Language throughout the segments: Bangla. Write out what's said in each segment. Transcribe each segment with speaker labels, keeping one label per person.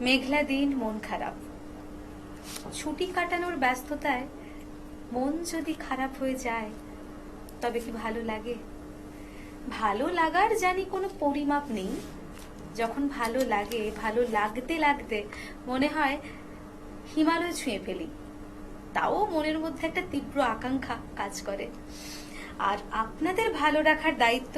Speaker 1: মেঘলা দিন, মন খারাপ। ছুটি কাটানোর ব্যস্ততায় মন যদি খারাপ হয়ে যায় তবে কি ভালো লাগে? ভালো লাগার জানি কোনো পরিমাপ নেই। যখন ভালো লাগে, ভালো লাগতে লাগতে মনে হয় হিমালয় ছুঁয়ে ফেলি। তাও মনের মধ্যে একটা তীব্র আকাঙ্ক্ষা কাজ করে। আর আপনাদের ভালো রাখার দায়িত্ব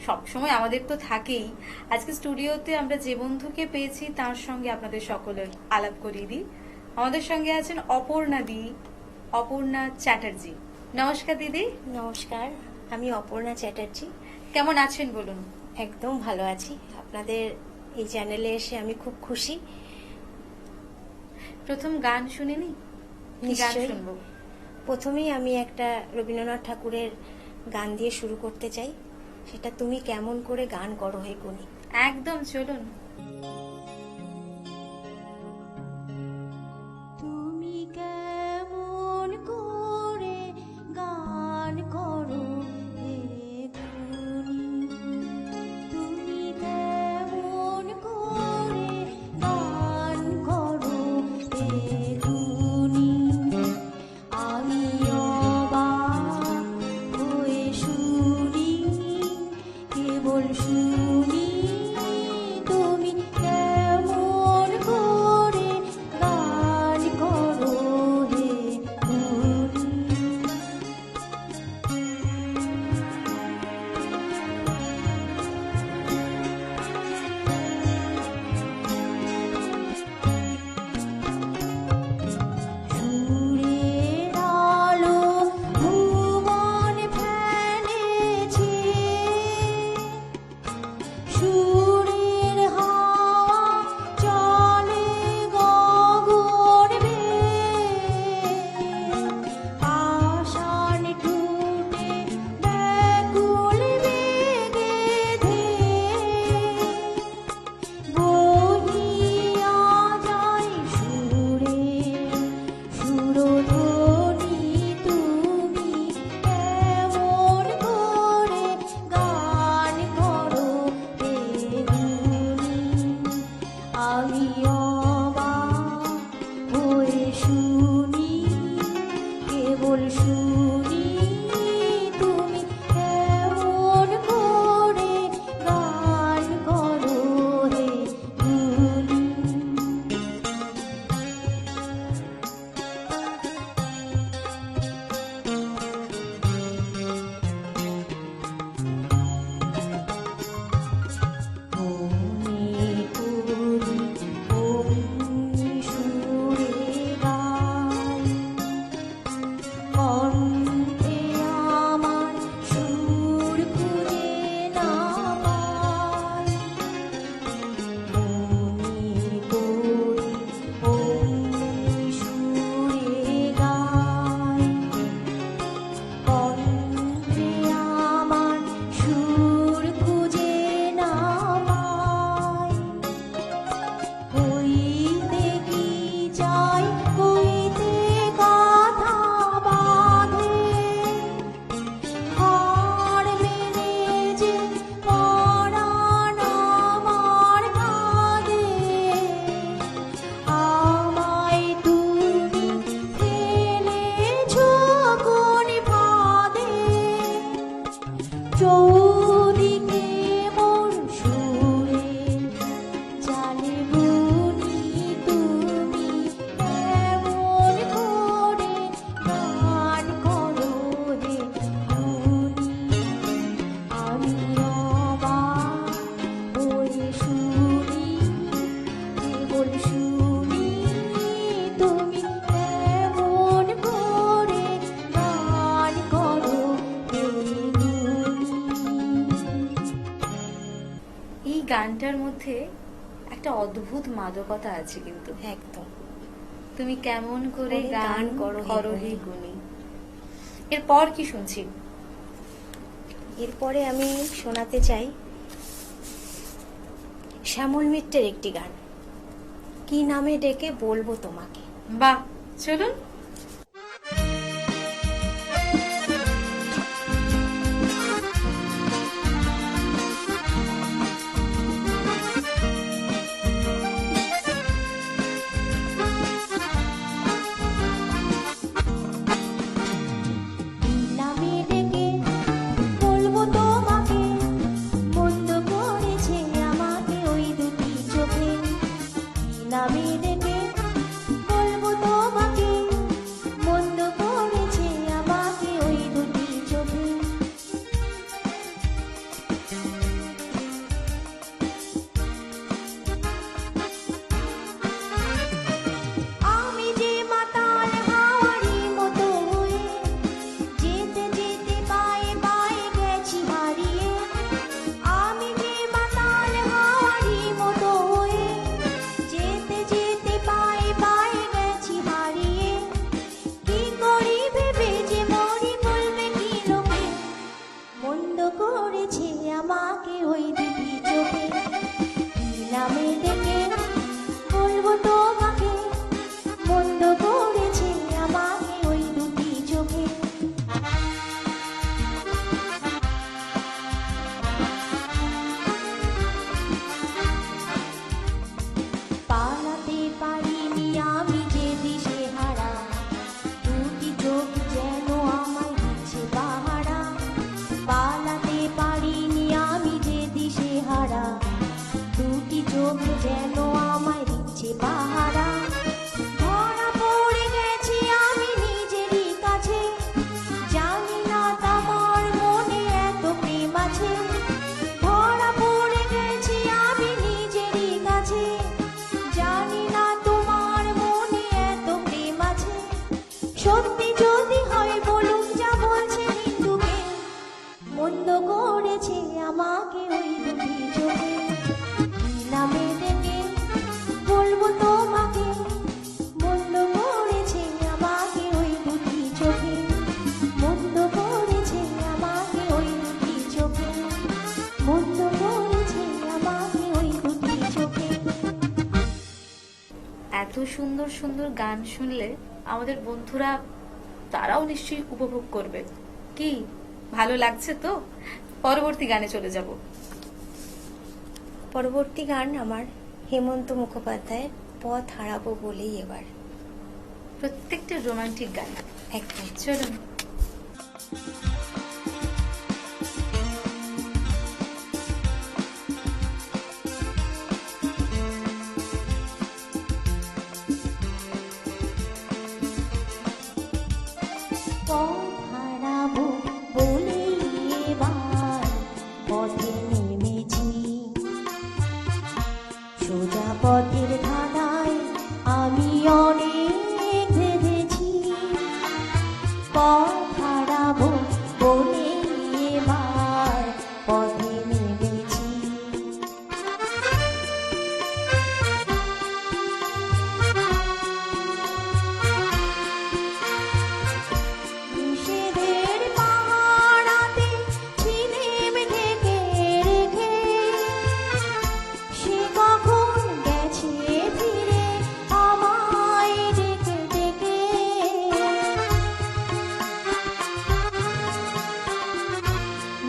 Speaker 1: সবসময় আমাদের তো থাকেই। আজকে স্টুডিওতে আমরা যে বন্ধুকে পেয়েছি তার সঙ্গে আপনাদের সকলের আলাপ করিয়ে দিই। আমাদের সঙ্গে আছেন অপর্ণা চ্যাটার্জি। নমস্কার দিদি।
Speaker 2: নমস্কার, আমি অপর্ণা চ্যাটার্জি।
Speaker 1: কেমন আছেন বলুন?
Speaker 2: একদম ভালো আছি। আপনাদের এই চ্যানেলে এসে আমি খুব খুশি।
Speaker 1: প্রথম গান শুনিনি? কি গান শুনবো?
Speaker 2: প্রথমেই আমি একটা রবীন্দ্রনাথ ঠাকুরের গান দিয়ে শুরু করতে চাই, সেটা তুমি কেমন করে গান করো হে গুণী।
Speaker 1: একদম, চলুন।
Speaker 2: তুমি কেমন করে গান করো হে গুণী, তুমি কেমন করে গান করো হে গুণী, আমি অবাক হয়ে শুনি, কেবল শুনি, তুমি কেমন করে গান করো হে গুণী। সুরের আলো ভুবন ফেলেছে, সুরের হাওয়া চলে গগন বেয়ে, আষাঢ় ঠুটে ব্যাকুল বেগে ধেয়ে, বহিয়া যায় সুরে সুরধ্বনি, তুমি কেমন করে গান করো হে গুণী, আমি অবাক হয়ে শুনি, কেবল শুনি, তুমি কেমন করে গান করো হে গুণী। মনে করি অমনি সুরে গাই, কণ্ঠে আমার সুর খুঁজে না পাই। মনে করি অমনি সুরে গাই, কণ্ঠে আমার সুর খুঁজে না পাই। হইতে কি চাই, হইতে কথা বাঁধে, হাড় মেরে যে পরাণ আমার কাঁদে। আমায় তুমি ফেলেছো কোন ফাঁদে, চৌদিকে মোর সুরে জানে গুণী, তুমি কেমন করে গান করো হে গুণী, আমি অবাক হয়ে শুনি, কেবল শুনি, তুমি কেমন করে গান করো হে গুণী।
Speaker 1: এই গানটার মধ্যে একটা অদ্ভুত মাদকতা আছে কিন্তু।
Speaker 2: একদম।
Speaker 1: তুমি কেমন করে
Speaker 2: করে
Speaker 1: গান
Speaker 2: গান করো
Speaker 1: করো
Speaker 2: হে
Speaker 1: হে গুণী। এরপর কি শুনছি?
Speaker 2: এরপরে আমি শোনাতে চাই শ্যামল মিত্রের একটি গান, কি নামে ডেকে বলবো তোমাকে।
Speaker 1: বাহ, চলুন।
Speaker 2: সত্যি যদি হয় বলুক যা বলছে হিন্দুকে, মন্দ করেছে আমাকে ওই দুটি চোখে। কি নামে ডেকে বলবো তোমাকে, মন্দ করেছে আমাকে ওই দুটি চোখে, মন্দ করেছে আমাকে ওই দুটি চোখে, মন্দ করেছে আমাকে ওই দুটি চোখে।
Speaker 1: এত সুন্দর সুন্দর গান শুনলে আমাদের বন্ধুরা তারাও নিশ্চয়ই উপভোগ করবে। কি ভালো লাগছে তো? পরবর্তী গানে চলে যাব।
Speaker 2: পরবর্তী গান আমার হেমন্ত মুখোপাধ্যায়ের পথ হারাবো বলেই এবার।
Speaker 1: প্রত্যেকটা রোমান্টিক গান।
Speaker 2: একদম।
Speaker 1: চলুন।
Speaker 2: পথ হারাবো বলেই এবার পথে নেমেছি, সোজা পথের ধাঁধায় আমি অনেক ভেবেছি। পথ হারাবো বলেই এবার পথে নেমেছি। নিষেধের পাহাড়াতে ছিলেম ঢেকে রেখে, সে কখন গেছে ফিরে আমায় ডেকে ডেকে।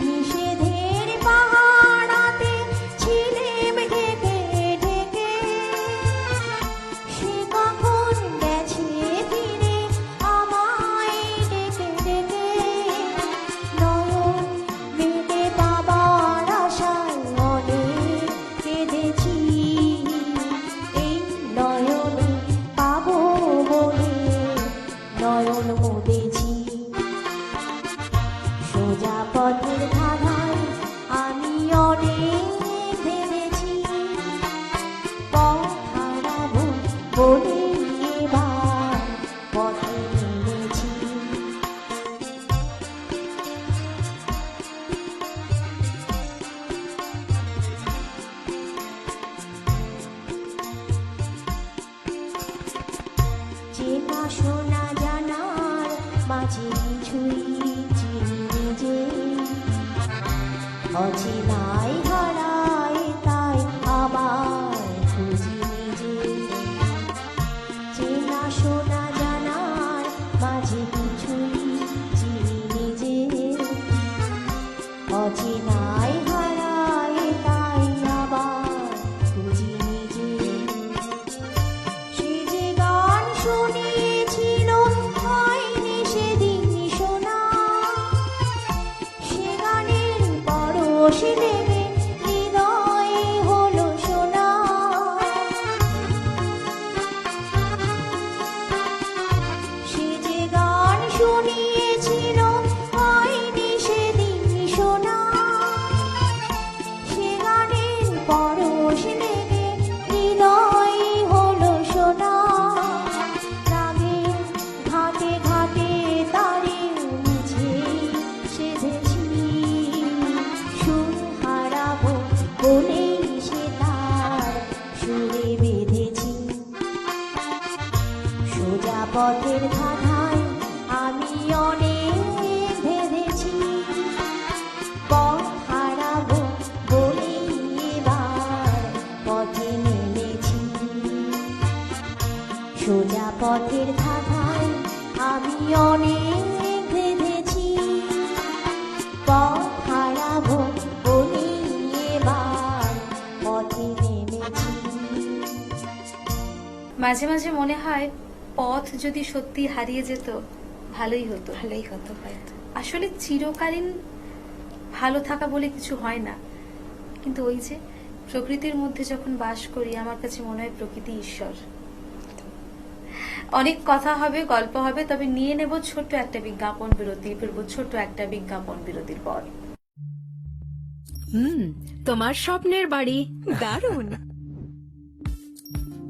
Speaker 2: নিষেধের পাহাড়াতে ছিলেম ঢেকে ঢেকে, সে কখন গেছে ফিরে আমায় ডেকে ডেকে। নয়ন মেলে পাবার আশায় অনেক কেঁদেছি, এই নয়নে পাবো বলে নয়ন মুদেছি। সোজা পথের ধাঁধায় আমি অনেক ভেবেছি, পথ হারাবো বলে এবার পথে নেমেছি। চেনা শোনা জানার মাঝে কিছুই চিনি নিজে, অচেনাই হারায় তাই আবার খুঁজি নিজে। চেনা শোনা জানার মাঝে কিছুই চিনি নিজে, অচেনাই হারায় তাই আবার খুঁজি নিজে। সে যে গান শুনিয়েছিল হয়নি সেদিন শোনা, সে গানের পরশ লেগে হৃদয়ে হলো শোনা। সে যে গান শুনিয়েছিল হয়নি সেদিন শোনা, সে গানের পরশ লেগে হৃদয়ে হলো শোনা। রাগের ঘাটে ঘাটে তারে মুছে সেধেছি, সুর হারাবো বলেই সে তার সুরে বেঁধেছি। সোজা পথের ধাঁধায় আমি অনেক ভেবেছি, পথ হারাবো বলেই এবার পথে নেমেছি। সোজা পথের ধাঁধায় আমি অনেক ভেবেছি, পথ হারাবো বলেই এবার পথে নেমেছি।
Speaker 1: মাঝে মাঝে মনে হয় পথ যদি সত্যি হারিয়ে যেত ভালোই হতো।
Speaker 2: ভালোই হতো হয়তো।
Speaker 1: আসলে চিরকালীন ভালো থাকা বলে কিছু হয় না, কিন্তু ওই যে প্রকৃতির মধ্যে যখন বাস করি আমার কাছে মনে হয় প্রকৃতি ঈশ্বর। অনেক কথা হবে, গল্প হবে, তবে নিয়ে নেব ছোট্ট একটা বিজ্ঞাপন বিরতি। ফিরবো ছোট্ট একটা বিজ্ঞাপন বিরতির পর।
Speaker 3: তোমার স্বপ্নের বাড়ি দারুণ।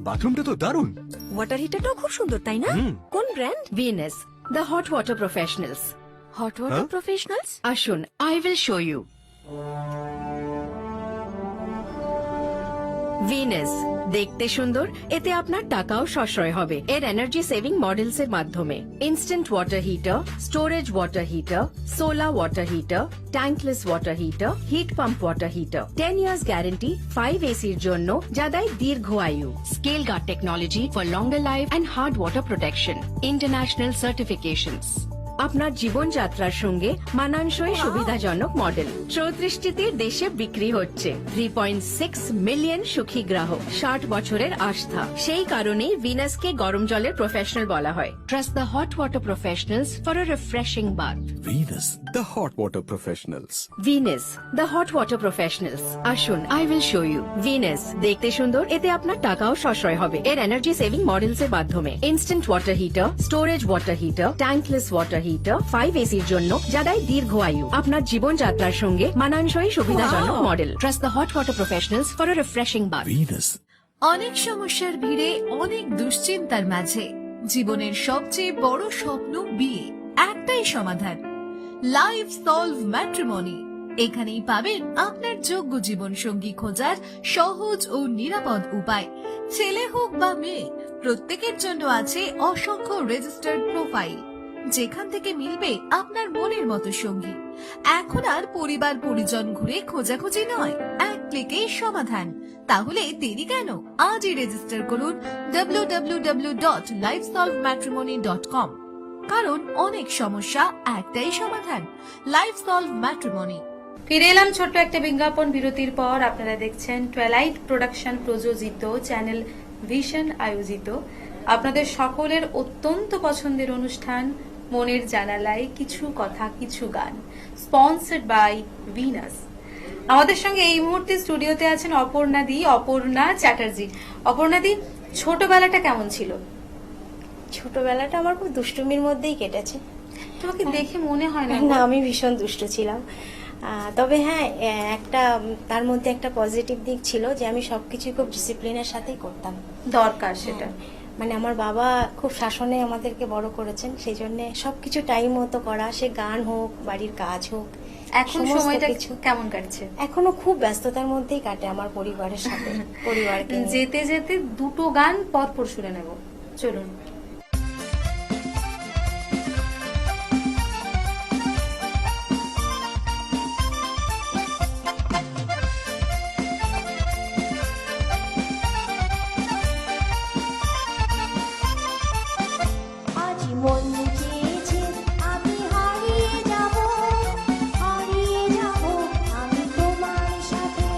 Speaker 4: বাথরুমটা তো দারুণ।
Speaker 3: ওয়াটার হিটারটাও খুব সুন্দর, তাই না? কোন brand? VNS. The hot water professionals.
Speaker 4: Hot water professionals?
Speaker 3: আসুন, I will show you. Venus, দেখতে সুন্দর, এতে আপনার টাকাও সাশ্রয় হবে এর এনার্জি সেভিং মডেলস এর মাধ্যমে। Instant water heater, storage water heater, solar water heater, tankless water heater, heat pump water heater. 10 years guarantee 5 এসির জন্য, যা দেয় দীর্ঘ আয়ু। Scale guard technology for longer life and hard water protection. International certifications. আপনার জীবনযাত্রার সঙ্গে মানানসই সুবিধাজনক মডেল। 34টিতে দেশে বিক্রি হচ্ছে। 3.6 মিলিয়ন সুখী গ্রাহক, 60 বছরের আস্থা। সেই কারণেই ভিনাসকে গরম জলের প্রফেশনাল বলা হয়। Trust the hot water professionals for a refreshing bath.
Speaker 5: Venus, the hot water professionals.
Speaker 3: Venus, the hot water professionals. আসুন, I will show you. Venus, দেখতে সুন্দর, এতে আপনার টাকাও সাশ্রয় হবে এর এনার্জি সেভিং মডেলস এর মাধ্যমে। Instant water heater, storage water heater, tankless water heater, 5 এসির জন্য, যা দেয় দীর্ঘ আয়ু। আপনার জীবনযাত্রার সঙ্গে মানানসই সুবিধাজনক মডেল। Trust the hot water professionals for a refreshing bath.
Speaker 5: Venus.
Speaker 4: অনেক সমস্যার ভিড়ে, অনেক দুশ্চিন্তার মাঝে জীবনের সবচেয়ে বড় স্বপ্ন বিয়ে, একটাই সমাধান, লাইফ সলভ ম্যাট্রিমনি। এখানেই পাবেন আপনার যোগ্য জীবন সঙ্গী খোঁজার সহজ ও নিরাপদ উপায়। ছেলে হোক বা মেয়ে, প্রত্যেকের জন্য আছে অসংখ্য রেজিস্টার্ড প্রোফাইল, যেখান থেকে মিলবে আপনার মনের মতো সঙ্গী। এখন আর পরিবার পরিজন ঘুরে খোঁজাখুঁজি নয়, এক ক্লিকেই সমাধান। তাহলে দেরি কেন? আজই রেজিস্টার করুন www.lifesolvematrimony.com। কারণ অনেক সমস্যা, একটাই সমাধান, লাইফ সলভ ম্যাট্রিমনি।
Speaker 1: ফিরে এলাম ছোট্ট একটা বিজ্ঞাপন বিরতির পর। আপনারা দেখছেন টুয়াইলাইট প্রোডাকশন প্রযোজিত, চ্যানেল ভিশন আয়োজিত আপনাদের সকলের অত্যন্ত পছন্দের অনুষ্ঠান মনের জানালায় কিছু কথা কিছু গান, স্পন্সর্ড বাই ভিনাস। আমাদের সঙ্গে এই মুহূর্তে স্টুডিওতে আছেন অপর্ণা চ্যাটার্জি। অপর্ণাদি, ছোটবেলাটা কেমন ছিল?
Speaker 2: ছোটবেলাটা আমার খুব দুষ্টুমির মধ্যেই কেটেছে।
Speaker 1: তোমাকে দেখে মনে হয় না।
Speaker 2: না, আমি ভীষণ দুষ্ট ছিলাম। তবে হ্যাঁ, একটা তার মধ্যে একটা পজিটিভ দিক ছিল যে আমি সবকিছু খুব ডিসিপ্লিনের সাথেই করতাম।
Speaker 1: দরকার সেটা।
Speaker 2: মানে আমার বাবা খুব শাসনে আমাদেরকে বড় করেছেন, সেই জন্য সবকিছু টাইম মতো করা, সে গান হোক, বাড়ির কাজ হোক।
Speaker 1: এখন
Speaker 2: সমস্ত
Speaker 1: সময়টা
Speaker 2: কিছু
Speaker 1: কেমন কাটছে?
Speaker 2: এখনো খুব ব্যস্ততার মধ্যেই কাটে আমার পরিবারের সাথে, পরিবারকে নিয়ে।
Speaker 1: যেতে যেতে দুটো গান পরপর শুনে নেব, চলুন।
Speaker 6: আজ মন চেয়েছে আমি হারিয়ে যাব আমি তোমার সাথে।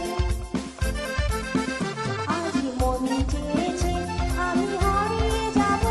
Speaker 6: আজ মন চেয়েছে আমি হারিয়ে যাব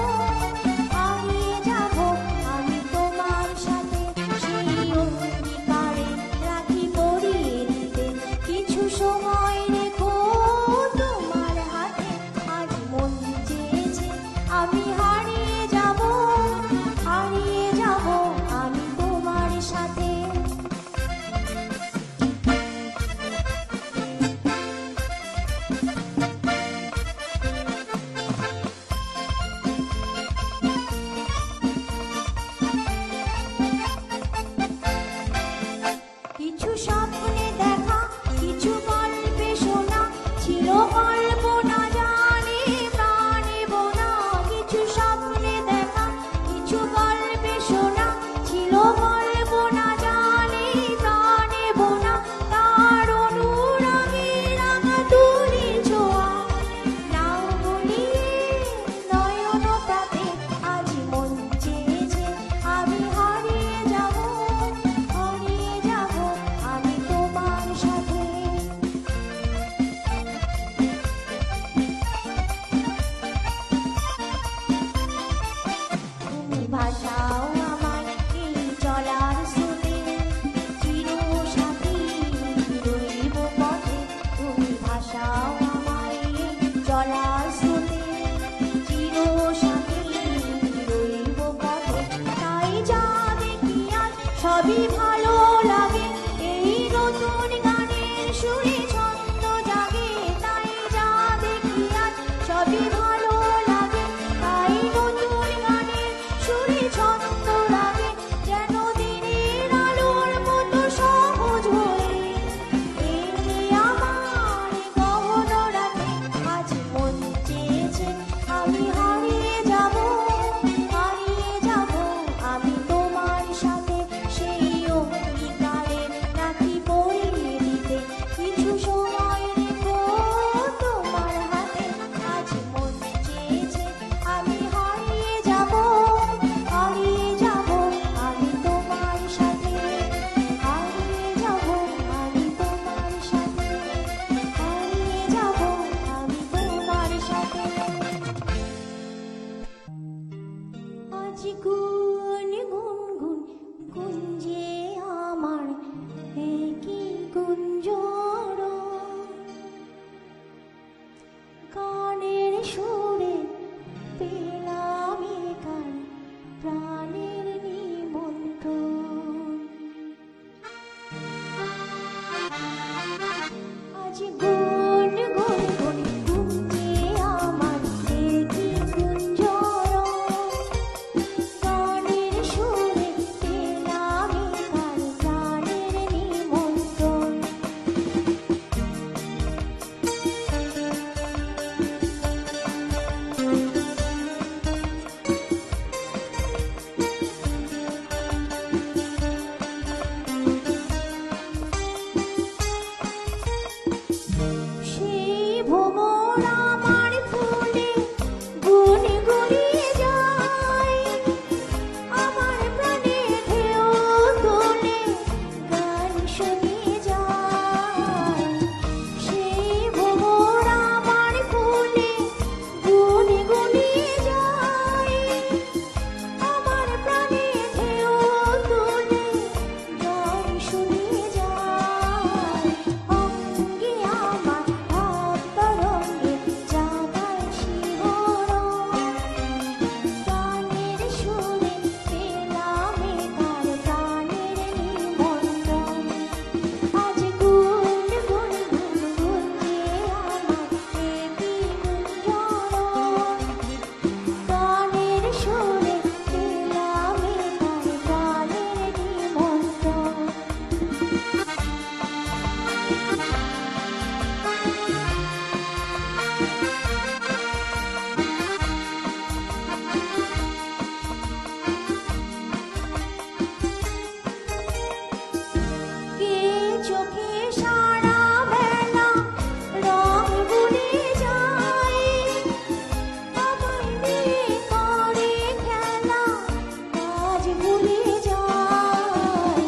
Speaker 6: ভুলে যাই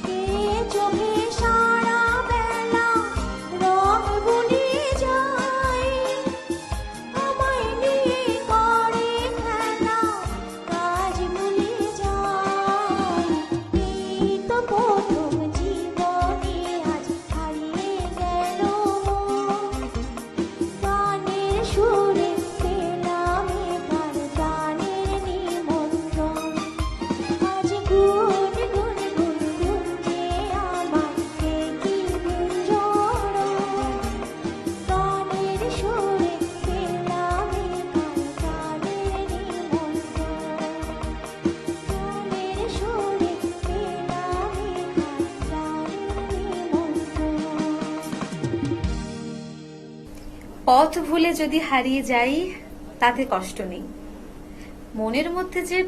Speaker 6: কে চোখে সারা বেলা রং ভুলে যায় আমায় নিয়ে করে খেলা কাজ ভুলে যায় এই তো প্রথম জীবনে আজ হারিয়ে গেল গানের সুরে পেলাম এবার গানের নিমন্ত্রণ আজ গুন গুন গুন গুনছে আমার কি গুঞ্জন গানের সুরে পেলাম এবার গানের নিমন্ত্রণ গানের সুরে পেলাম এবার গানের নিমন্ত্রণ
Speaker 1: পথ ভুলে যদি হারিয়ে যাই তাতে কষ্ট নেই, মনের মধ্যে যে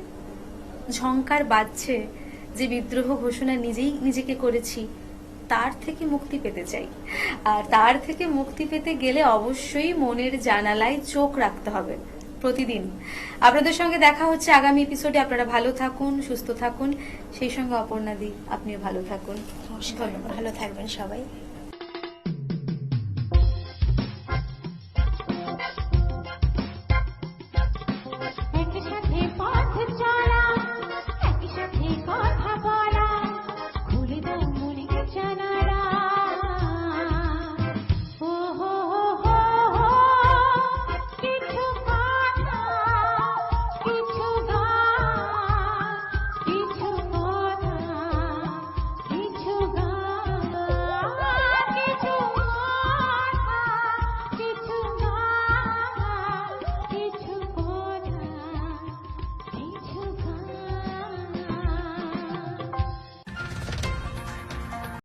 Speaker 1: ঝংকার বাজছে, যে বিদ্রোহ ঘোষণা নিজেই নিজেকে করেছি, তার থেকে মুক্তি পেতে চাই। আর তার থেকে মুক্তি পেতে গেলে অবশ্যই মনের জানালায় চোখ রাখতে হবে প্রতিদিন। আপনাদের সঙ্গে দেখা হচ্ছে আগামী এপিসোডে। আপনারা ভালো থাকুন, সুস্থ থাকুন, সেই সঙ্গে অপর্ণাদি আপনিও ভালো থাকুন।
Speaker 2: নমস্কার, ভালো থাকবেন সবাই।